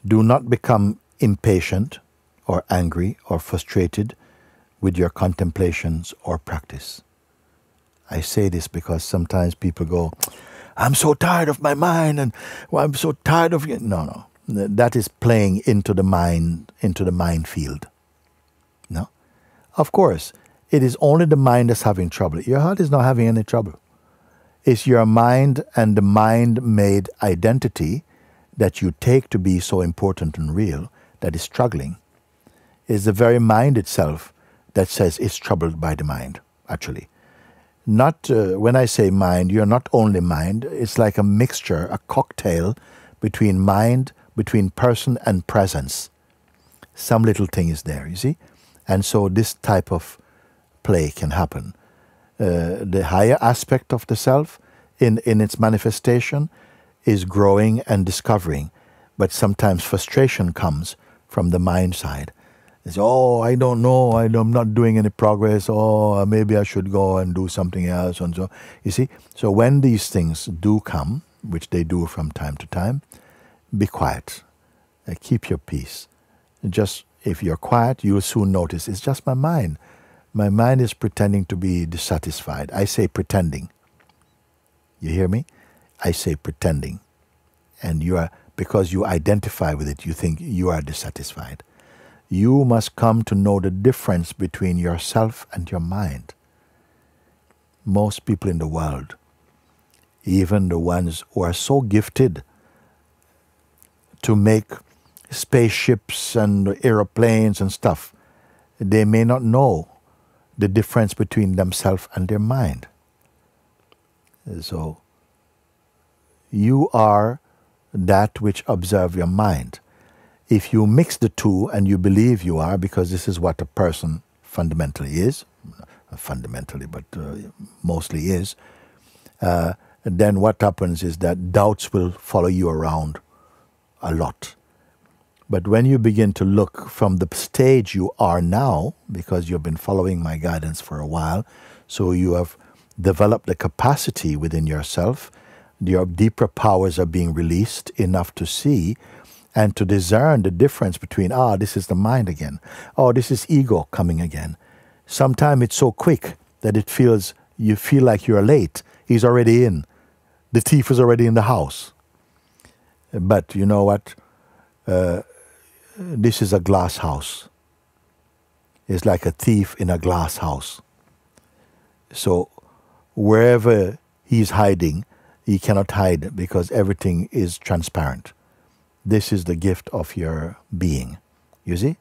Do not become impatient or angry or frustrated with your contemplations or practice. I say this because sometimes people go, I'm so tired of my mind, and well, I'm so tired of you. No. That is playing into the minefield. No? Of course, it is only the mind that's having trouble. Your heart is not having any trouble. It's your mind and the mind-made identity that you take to be so important and real that is struggling. It's the very mind itself that says it's troubled by the mind, actually. Not when I say mind, you're not only mind. It's like a mixture, a cocktail between mind, between person and presence. Some little thing is there, you see? And so this type of play can happen. The higher aspect of the self in its manifestation is growing and discovering. But sometimes frustration comes from the mind side. It's, oh, I don't know, I'm not doing any progress, or maybe I should go and do something else, and so. You see, so when these things do come, which they do from time to time, be quiet. Keep your peace. Just, if you're quiet, you'll soon notice, it's just my mind. My mind is pretending to be dissatisfied. I say pretending. You hear me? I say pretending. And you are, because you identify with it, you think you are dissatisfied. You must come to know the difference between yourself and your mind. Most people in the world, even the ones who are so gifted to make spaceships and aeroplanes and stuff, they may not know the difference between themselves and their mind. So, you are that which observe your mind. If you mix the two and you believe you are, because this is what a person fundamentally is, mostly is, then what happens is that doubts will follow you around a lot. But when you begin to look from the stage you are now, because you've been following my guidance for a while, so you have developed the capacity within yourself, your deeper powers are being released enough to see and to discern the difference between, this is the mind again. Oh, this is ego coming again. Sometimes it's so quick that you feel like you're late. He's already in. The thief is already in the house. But you know what? This is a glass house. It's like a thief in a glass house. So wherever he's hiding, he cannot hide because everything is transparent. This is the gift of your being. You see?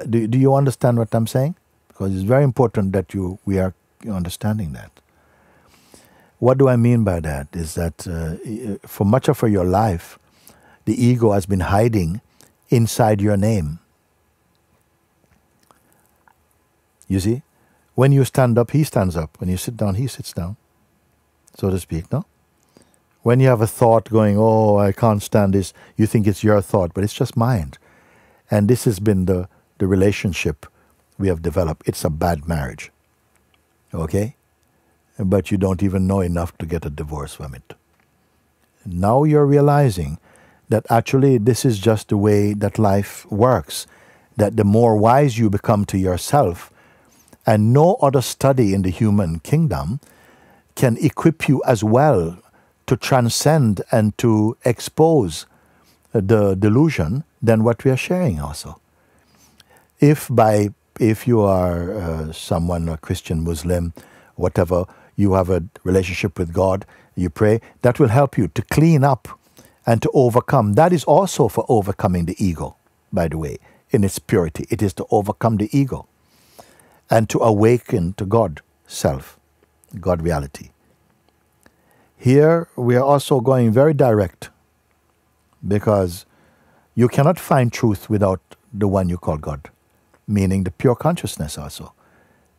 Do you understand what I'm saying? Because it's very important that we are understanding that. What do I mean by that? Is that for much of your life, the ego has been hiding inside your name. You see? When you stand up, he stands up. When you sit down, he sits down. So to speak, no? When you have a thought going, oh, I can't stand this, you think it's your thought, but it's just mind. And this has been the relationship we have developed. It's a bad marriage. Okay? But you don't even know enough to get a divorce from it. Now you're realizing that actually this is just the way that life works. That the more wise you become to yourself, and no other study in the human kingdom can equip you as well to transcend and to expose the delusion than what we are sharing also. If you are someone, a Christian, Muslim, whatever, you have a relationship with God, you pray, that will help you to clean up and to overcome. That is also for overcoming the ego, by the way, in its purity. It is to overcome the ego and to awaken to God, self, God reality. Here we are also going very direct, because you cannot find truth without the one you call God, meaning the pure consciousness also.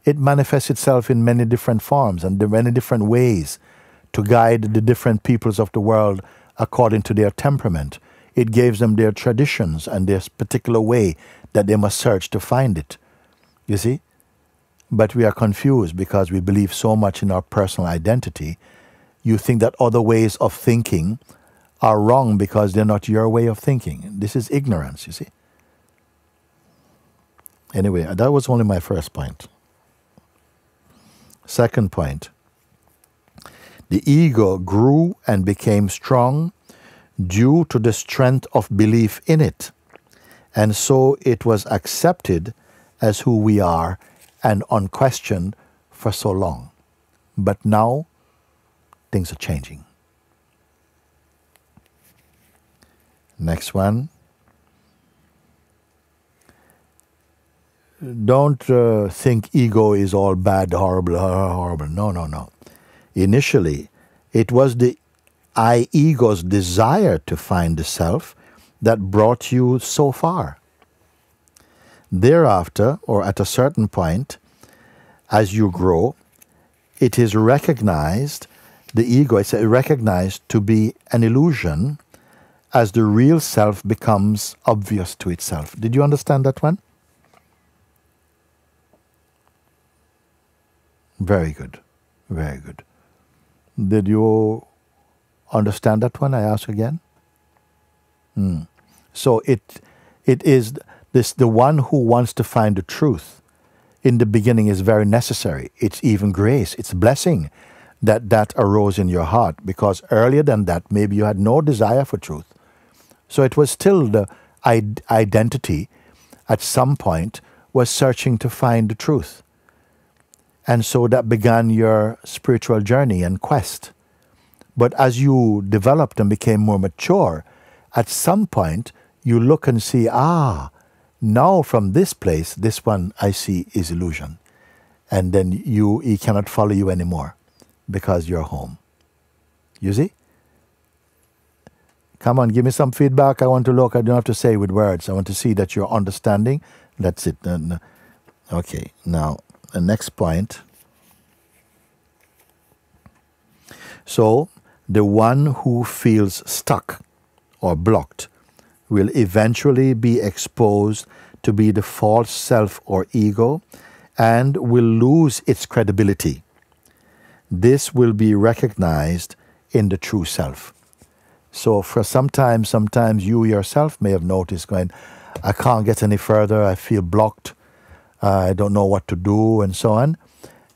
It manifests itself in many different forms and in many different ways to guide the different peoples of the world according to their temperament. It gives them their traditions and their particular way that they must search to find it. You see? But we are confused because we believe so much in our personal identity. You think that other ways of thinking are wrong because they're not your way of thinking. This is ignorance, you see. Anyway, that was only my first point. Second point. The ego grew and became strong due to the strength of belief in it. And so it was accepted as who we are and unquestioned for so long. But now, things are changing. Next one. Don't think ego is all bad, horrible, horrible. No, no, no. Initially, it was the I-ego's desire to find the self that brought you so far. Thereafter, or at a certain point, as you grow, it is recognized, the ego is recognized to be an illusion as the real self becomes obvious to itself. Did you understand that one? Very good. Very good. Did you understand that one? I ask again. So it is this, the one who wants to find the truth in the beginning is very necessary. It's even grace, it's blessing that arose in your heart, because earlier than that maybe you had no desire for truth. So it was still the identity at some point was searching to find the truth. And so that began your spiritual journey and quest. But as you developed and became more mature, at some point you look and see, now from this place, this one I see is illusion. And then he cannot follow you anymore because you're home. You see? Come on, give me some feedback. I want to look. I don't have to say with words. I want to see that you're understanding. That's it. Okay, now the next point. So, the one who feels stuck or blocked will eventually be exposed to be the false self or ego and will lose its credibility. This will be recognized in the true self. So for sometimes you yourself may have noticed going, I can't get any further, I feel blocked, I don't know what to do, and so on.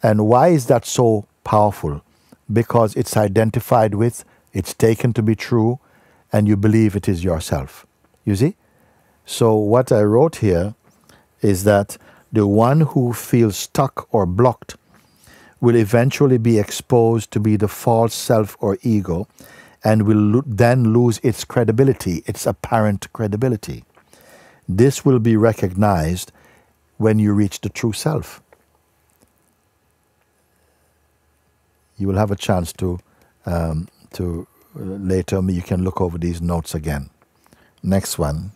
And why is that so powerful? Because it's identified with, it's taken to be true, and you believe it is yourself. You see? So what I wrote here is that the one who feels stuck or blocked will eventually be exposed to be the false self or ego, and will then lose its credibility, its apparent credibility. This will be recognized when you reach the true self. You will have a chance to later, you can look over these notes again. Next one.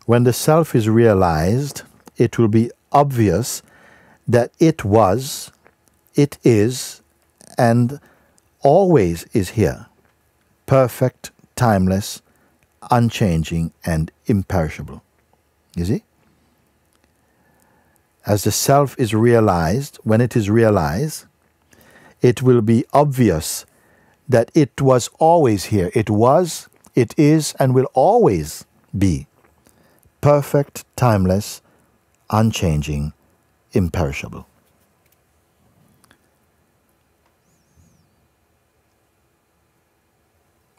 When the self is realized, it will be obvious that it was, it is, and always is here, perfect, timeless, unchanging, and imperishable. You see? As the self is realized, when it is realized, it will be obvious that it was always here. It was, it is, and will always be perfect, timeless, unchanging, imperishable.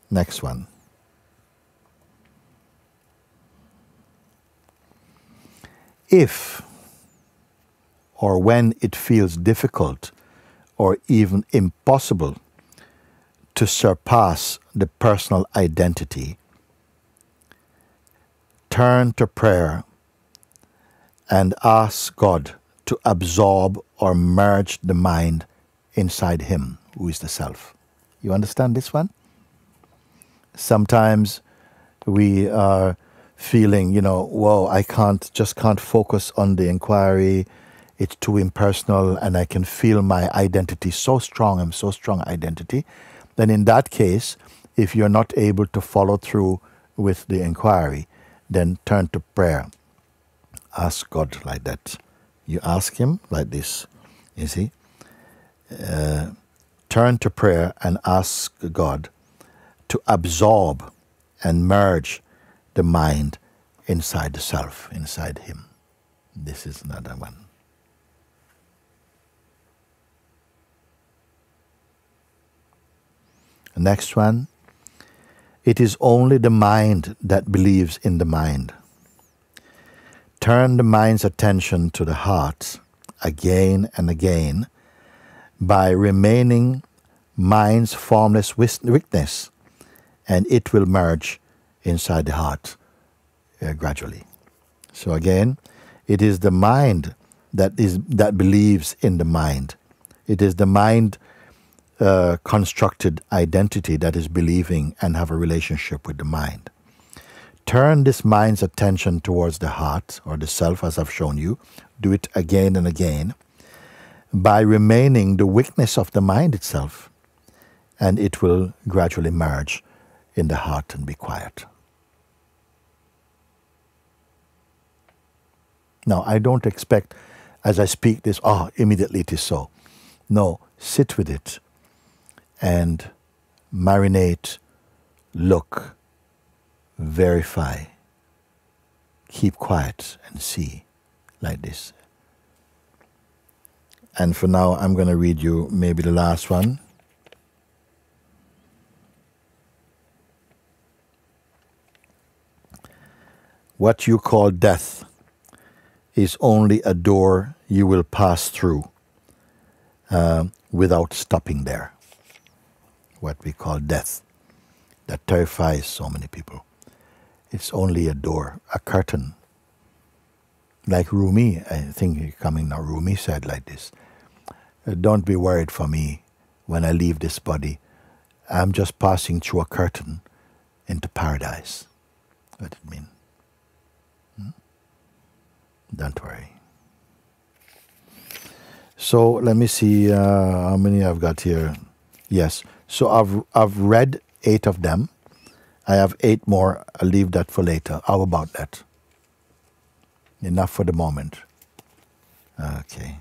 Next one. If or when it feels difficult or even impossible to surpass the personal identity, turn to prayer and ask God to absorb or merge the mind inside Him, who is the self. You understand this one? Sometimes we are feeling, whoa, I just can't focus on the inquiry. It's too impersonal, and I can feel my identity so strong. I'm so strong identity. then in that case, if you're not able to follow through with the inquiry, then turn to prayer. Ask God like that. You ask Him like this, you see. Turn to prayer and ask God to absorb and merge the mind inside the self, inside Him. This is another one. The next one. It is only the mind that believes in the mind. Turn the mind's attention to the heart again and again by remaining mind's formless witness, and it will merge inside the heart gradually. So again, it is the mind that believes in the mind. It is the mind constructed identity that is believing and have a relationship with the mind. Turn this mind's attention towards the heart or the self, as I've shown you. Do it again and again by remaining the witness of the mind itself, and it will gradually merge in the heart and be quiet. Now, I don't expect, as I speak this, immediately it is so. No, sit with it and marinate, look, verify, keep quiet and see, like this. And for now, I'm going to read you maybe the last one. What you call death is only a door you will pass through without stopping there. What we call death, that terrifies so many people. It's only a door, a curtain. Like Rumi, I think coming now, Rumi said like this, don't be worried for me when I leave this body. I'm just passing through a curtain into paradise. What does it mean? Don't worry. So let me see how many I've got here. Yes. So I've read 8 of them. I have 8 more. I'll leave that for later. How about that? Enough for the moment. Okay.